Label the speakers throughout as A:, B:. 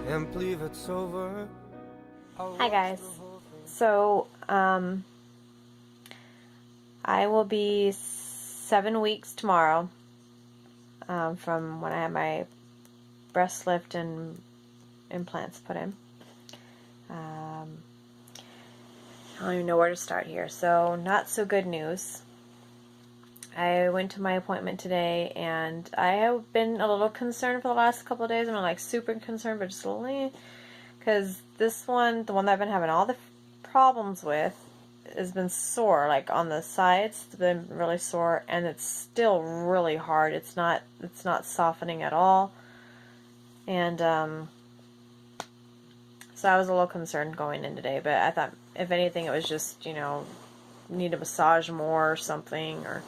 A: and believe it's over.
B: Hi guys. So, I will be 7 weeks tomorrow from when I had my breast lift and implants put in. I don't even know where to start here. So, not so good news. I went to my appointment today, and I have been a little concerned for the last couple of days. I'm not like super concerned, but just a little, because this one, the one that I've been having all the problems with, has been sore, like on the sides. It's been really sore, and it's still really hard. It's not softening at all. And so I was a little concerned going in today, but I thought if anything it was just, need a massage more or something, or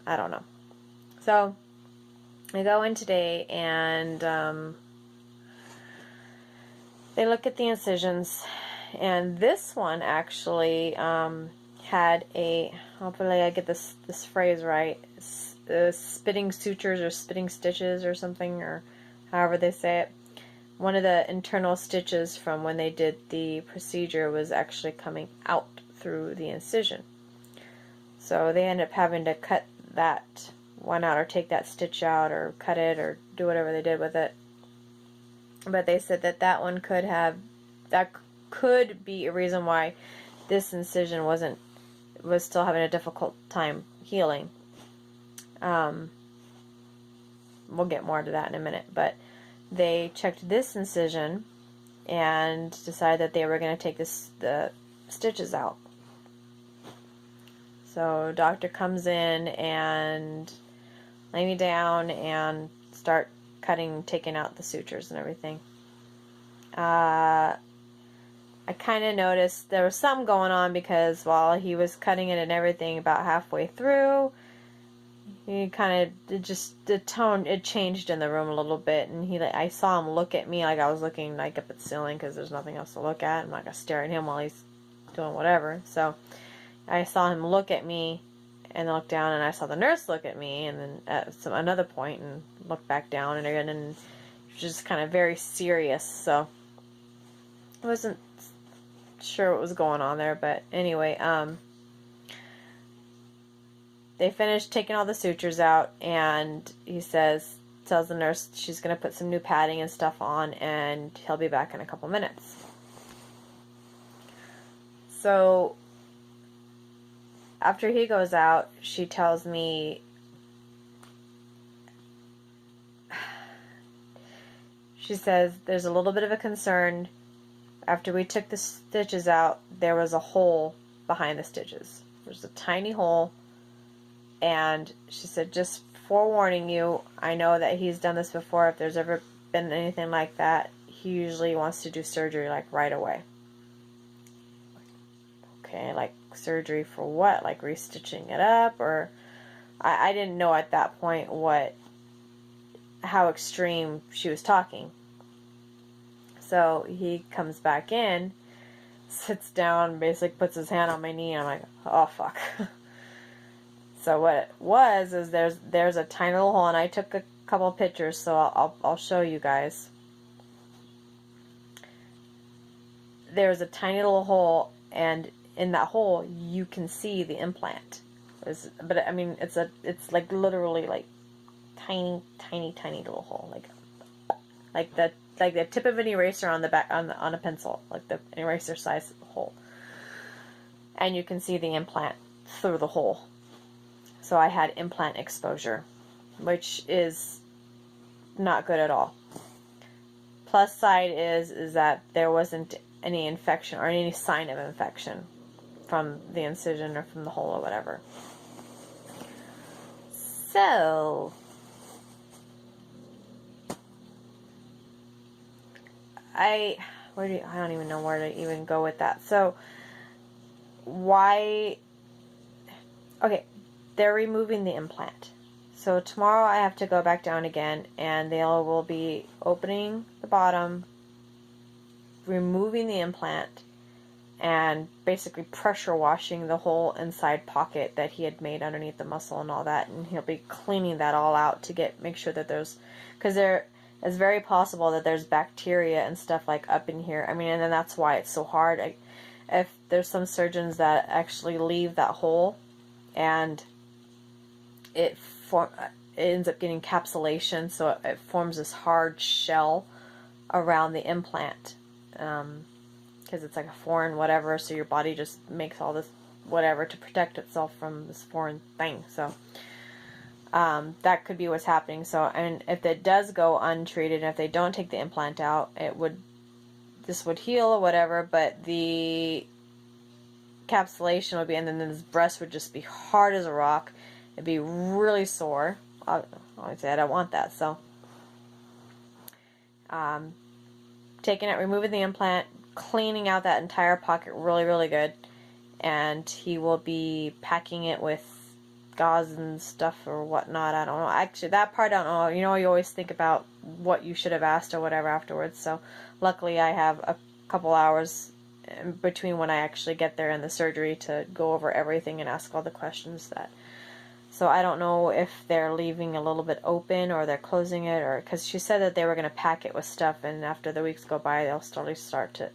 B: I don't know. So I go in today, and they look at the incisions, and this one actually had a, hopefully I get this phrase right, spitting sutures or spitting stitches or something, or however they say it. One of the internal stitches from when they did the procedure was actually coming out through the incision. So they ended up having to cut that one out, or take that stitch out, or cut it, or do whatever they did with it. But they said that one could be a reason why this incision was still having a difficult time healing. We'll get more to that in a minute, but they checked this incision and decided that they were going to take the stitches out. So doctor comes in and lay me down and start taking out the sutures and everything. I kind of noticed there was something going on, because while he was cutting it and everything, about halfway through, he the tone, it changed in the room a little bit, and I saw him look at me like I was looking like up at the ceiling, because there's nothing else to look at. I'm not gonna stare at him while he's doing whatever. So I saw him look at me and then look down, and I saw the nurse look at me, and then at another point and look back down, and again, and just kind of very serious. So I wasn't sure what was going on there, but anyway, they finished taking all the sutures out, and he tells the nurse she's going to put some new padding and stuff on, and he'll be back in a couple minutes. So after he goes out, she tells me, she says there's a little bit of a concern. After we took the stitches out, there was a hole behind the stitches. There's a tiny hole, and she said, just forewarning you, I know that he's done this before. If there's ever been anything like that, he usually wants to do surgery like right away. Okay, like surgery for what? Like restitching it up? Or I didn't know at that point how extreme she was talking. So he comes back in, sits down, basically puts his hand on my knee, and I'm like, oh fuck. So what it was is there's a tiny little hole, and I took a couple of pictures, so I'll show you guys. There's a tiny little hole, and in that hole you can see the implant. But I mean, it's like literally like tiny little hole, like the tip of an eraser on the back on a pencil, like the eraser size hole, and you can see the implant through the hole. So I had implant exposure, which is not good at all. Plus side is that there wasn't any infection or any sign of infection from the incision or from the hole or whatever. So I don't even know where to even go with that. So why? Okay, they're removing the implant. So tomorrow I have to go back down again, and they will be opening the bottom, removing the implant, and basically pressure washing the whole inside pocket that he had made underneath the muscle and all that, and he'll be cleaning that all out to make sure that there's, because it's very possible that there's bacteria and stuff like up in here. I mean, and then that's why it's so hard. If there's some surgeons that actually leave that hole and it ends up getting encapsulation, so it forms this hard shell around the implant, because it's like a foreign whatever, so your body just makes all this whatever to protect itself from this foreign thing. So that could be what's happening. So, and if it does go untreated, and if they don't take the implant out, this would heal or whatever, but the encapsulation would be, and then this breast would just be hard as a rock. It'd be really sore. Obviously, I don't want that. So, removing the implant, cleaning out that entire pocket really, really good, and he will be packing it with gauze and stuff or whatnot. I don't know. Actually, that part I don't know. You know, you always think about what you should have asked or whatever afterwards. So, luckily, I have a couple hours in between when I actually get there and the surgery to go over everything and ask all the questions that. So I don't know if they're leaving a little bit open or they're closing it, or because she said that they were going to pack it with stuff, and after the weeks go by, they'll slowly start to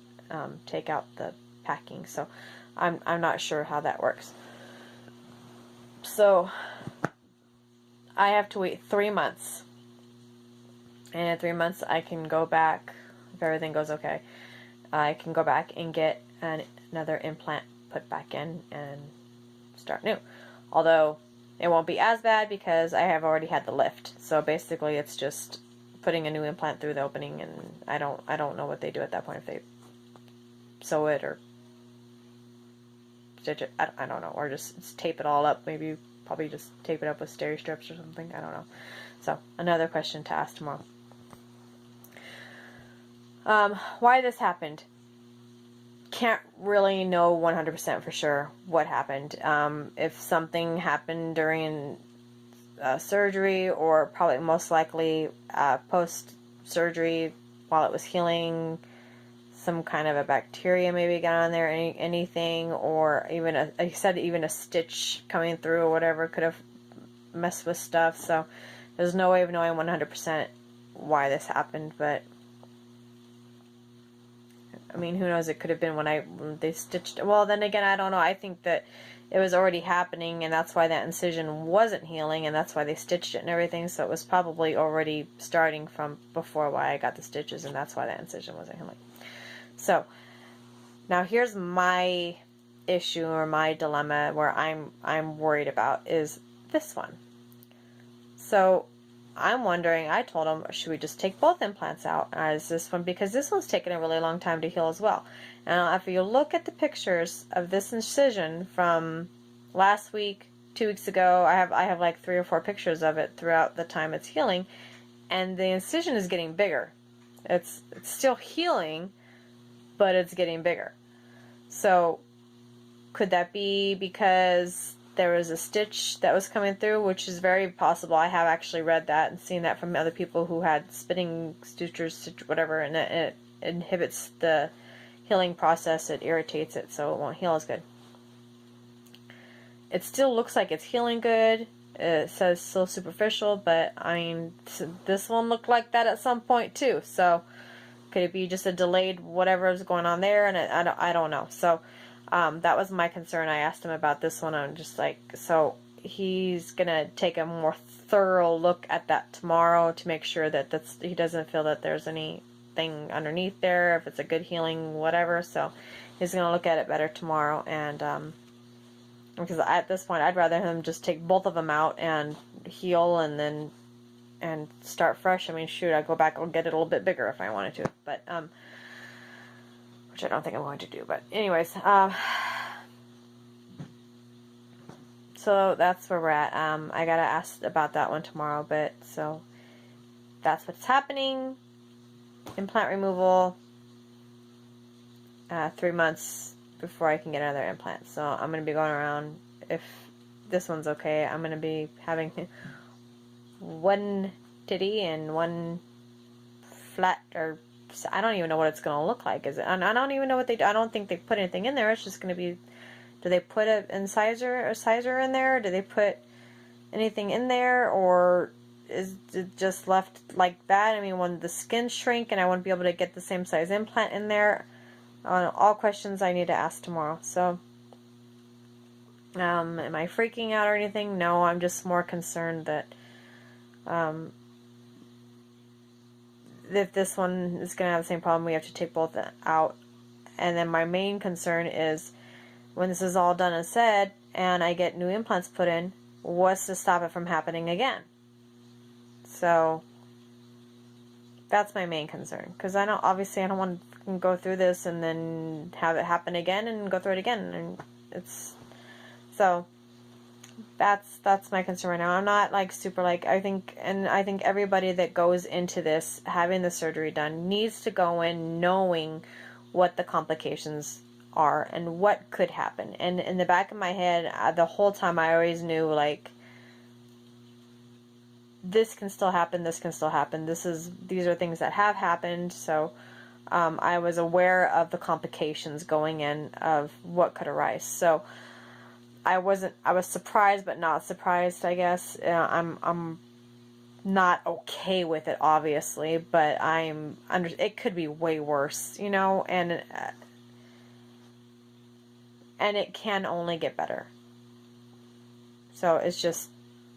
B: take out the packing. So I'm not sure how that works. So I have to wait 3 months, and in 3 months I can go back if everything goes okay. I can go back and get another implant put back in and start new. Although it won't be as bad because I have already had the lift. So basically it's just putting a new implant through the opening, and I don't know what they do at that point, if they sew it or stitch it. I don't know. Or just tape it all up. Maybe probably just tape it up with steri strips or something. I don't know. So another question to ask tomorrow. Why this happened. Can't really know 100% for sure what happened. If something happened during surgery, or probably most likely post-surgery while it was healing, some kind of a bacteria maybe got on there, anything, or even like I said, even a stitch coming through or whatever could have messed with stuff. So there's no way of knowing 100% why this happened, but I mean, who knows? It could have been when they stitched it. Well, then again, I don't know. I think that it was already happening, and that's why that incision wasn't healing, and that's why they stitched it and everything. So it was probably already starting from before why I got the stitches, and that's why that incision wasn't healing. So now here's my issue, or my dilemma, where I'm worried about is this one. So I'm wondering, I told him, should we just take both implants out as this one, because this one's taken a really long time to heal as well. And if you look at the pictures of this incision from last week, 2 weeks ago, I have like 3 or 4 pictures of it throughout the time it's healing, and the incision is getting bigger. It's still healing, but it's getting bigger. So could that be because there was a stitch that was coming through, which is very possible. I have actually read that and seen that from other people who had spinning sutures, whatever, and it inhibits the healing process. It irritates it, so it won't heal as good. It still looks like it's healing good. It says still superficial, but I mean, this one looked like that at some point too. So could it be just a delayed whatever is going on there? And I don't know. So that was my concern. I asked him about this one. I'm just like, so he's gonna take a more thorough look at that tomorrow to make sure that he doesn't feel that there's anything underneath there, if it's a good healing, whatever. So he's gonna look at it better tomorrow, and because at this point I'd rather him just take both of them out and heal and start fresh. I mean, shoot, I'd go back and get it a little bit bigger if I wanted to, but which I don't think I'm going to do. But anyways, so that's where we're at. I gotta ask about that one tomorrow, but so that's what's happening. Implant removal, 3 months before I can get another implant. So I'm gonna be going around, if this one's okay, I'm gonna be having one titty and one flat, or I don't even know what it's going to look like. Is it? And I don't even know what they do. I don't think they put anything in there. It's just going to be, do they put a sizer in there? Do they put anything in there? Or is it just left like that? I mean, when the skin shrink and I won't be able to get the same size implant in there? All questions I need to ask tomorrow. So, am I freaking out or anything? No, I'm just more concerned that if this one is going to have the same problem, we have to take both out. And then my main concern is when this is all done and said and I get new implants put in, what's to stop it from happening again? So that's my main concern, because I don't want to go through this and then have it happen again and go through it again, and it's so that's my concern right now. I'm not like super like I think everybody that goes into this having the surgery done needs to go in knowing what the complications are and what could happen. And in the back of my head, the whole time I always knew, like, this can still happen, this can still happen. These are things that have happened, so I was aware of the complications going in of what could arise. So I was surprised but not surprised, I guess. I'm not okay with it, obviously, but it could be way worse, you know, and it can only get better. So it's just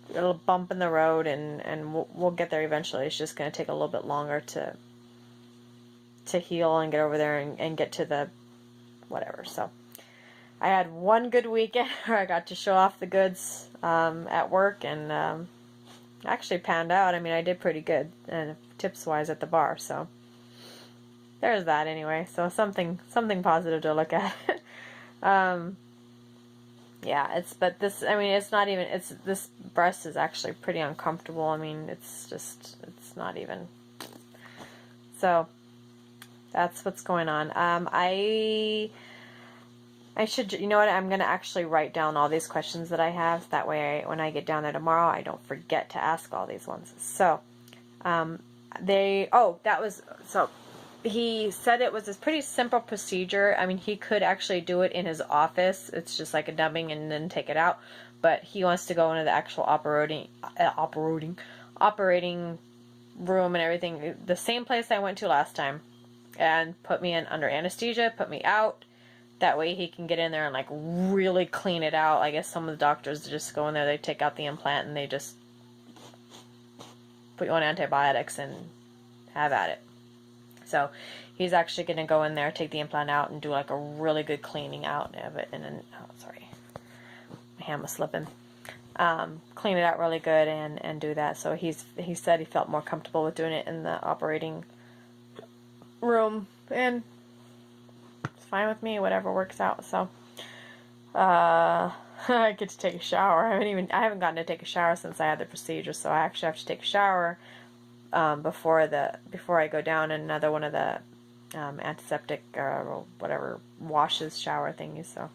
B: a little bump in the road, and we'll get there eventually. It's just going to take a little bit longer to heal and get over there and get to the whatever. So I had one good weekend where I got to show off the goods at work, and actually panned out. I mean, I did pretty good, and tips-wise at the bar, so there's that anyway. So something positive to look at. Yeah, this breast is actually pretty uncomfortable. I mean, it's not even. So that's what's going on. I should, you know what, I'm going to actually write down all these questions that I have. That way, when I get down there tomorrow, I don't forget to ask all these ones. So, he said it was a pretty simple procedure. I mean, he could actually do it in his office. It's just like a dubbing and then take it out. But he wants to go into the actual operating room and everything. The same place I went to last time. And put me in under anesthesia, put me out. That way he can get in there and like really clean it out. I guess some of the doctors just go in there, they take out the implant and they just put you on antibiotics and have at it. So he's actually going to go in there, take the implant out, and do like a really good cleaning out of it. And then, sorry, my hand was slipping. Clean it out really good and do that. So he said he felt more comfortable with doing it in the operating room, and it's fine with me, whatever works out. So I get to take a shower. I haven't gotten to take a shower since I had the procedure, so I actually have to take a shower before I go down in another one of the antiseptic or whatever washes shower thingies. So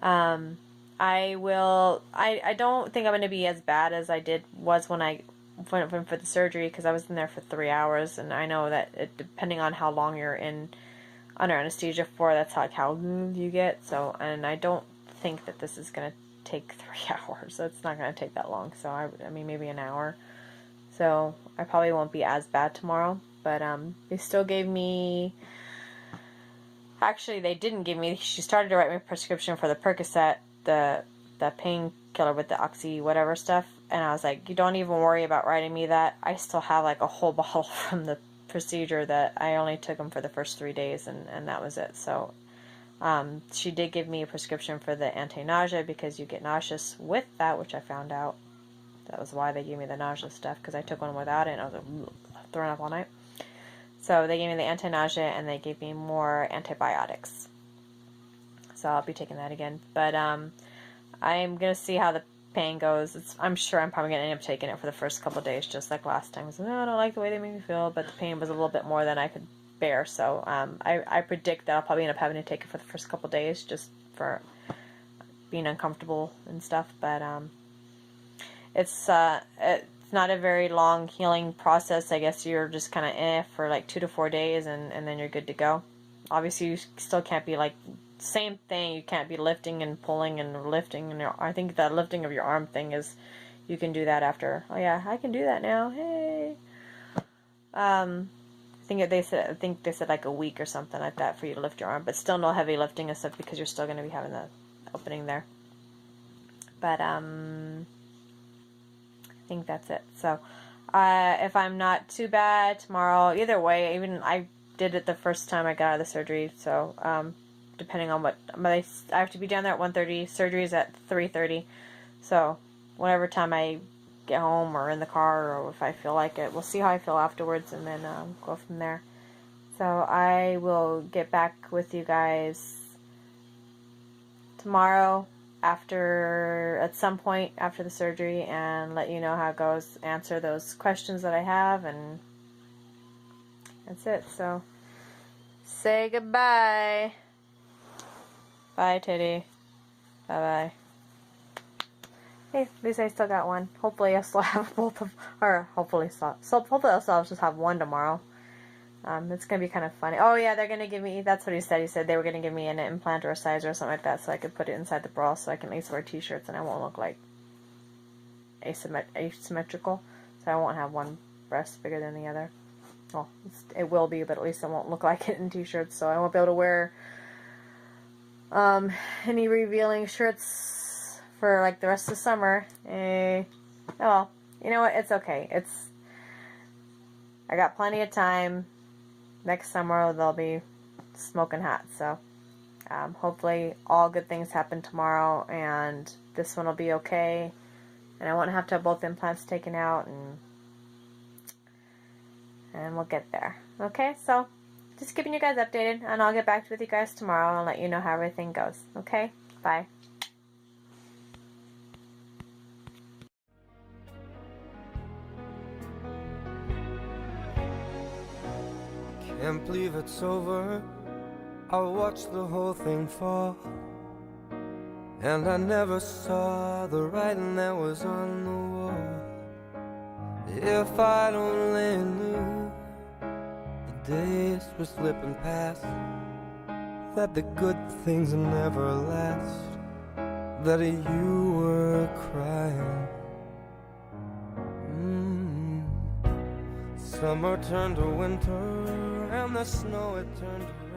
B: I don't think I'm going to be as bad as I was when I went for the surgery, because I was in there for 3 hours, and I know that depending on how long you're under anesthesia for, that's how you get. So, and I don't think that this is going to take 3 hours. So it's not going to take that long. So I mean maybe an hour. So I probably won't be as bad tomorrow. But they still gave me. Actually, they didn't give me. She started to write me a prescription for the Percocet, the painkiller with the oxy whatever stuff, and I was like, you don't even worry about writing me that. I still have like a whole bottle from the procedure that I only took them for the first 3 days, and that was it. So she did give me a prescription for the anti-nausea, because you get nauseous with that, which I found out. That was why they gave me the nausea stuff, because I took one without it and I was like, throwing up all night. So they gave me the anti-nausea and they gave me more antibiotics. So I'll be taking that again. But I'm going to see how the pain goes. I'm sure I'm probably going to end up taking it for the first couple of days, just like last time. I was like, no, I don't like the way they made me feel, but the pain was a little bit more than I could bear. So I predict that I'll probably end up having to take it for the first couple of days, just for being uncomfortable and stuff. But it's not a very long healing process. I guess you're just kind of for like 2 to 4 days, and then you're good to go. Obviously, you still can't be like, same thing, you can't be lifting and pulling and lifting. And I think the lifting of your arm thing is, you can do that after. Oh yeah, I can do that now. Hey. I think they said like a week or something like that for you to lift your arm, but still no heavy lifting and stuff because you're still going to be having the opening there. But I think that's it. So if I'm not too bad tomorrow, either way, even I did it the first time I got out of the surgery. So depending on what, I have to be down there at 1:30. Surgery is at 3:30. So whatever time I get home or in the car or if I feel like it, we'll see how I feel afterwards and then go from there. So I will get back with you guys tomorrow at some point after the surgery and let you know how it goes, answer those questions that I have, and that's it. So say goodbye. Bye, Titty. Bye-bye. Hey, at least I still got one. Hopefully I'll still have both of, or hopefully I'll just have one tomorrow. It's going to be kind of funny. Oh yeah, they're going to give me, that's what he said. He said they were going to give me an implant or a sizer or something like that so I could put it inside the bra so I can at least wear t-shirts and I won't look like asymmetrical. So I won't have one breast bigger than the other. Well, it will be, but at least it won't look like it in t-shirts. So I won't be able to wear any revealing shirts for like the rest of the summer. Well, you know what? It's okay. I got plenty of time. Next summer they'll be smoking hot. So hopefully all good things happen tomorrow, and this one will be okay, and I won't have to have both implants taken out, and we'll get there. Okay, so just keeping you guys updated, and I'll get back with you guys tomorrow and let you know how everything goes. Okay, bye.
A: Can't believe it's over. I watched the whole thing fall, and I never saw the writing that was on the wall. If I'd only knew the days were slipping past, that the good things never last, that you were crying. Summer turned to winter, and the snow it turned to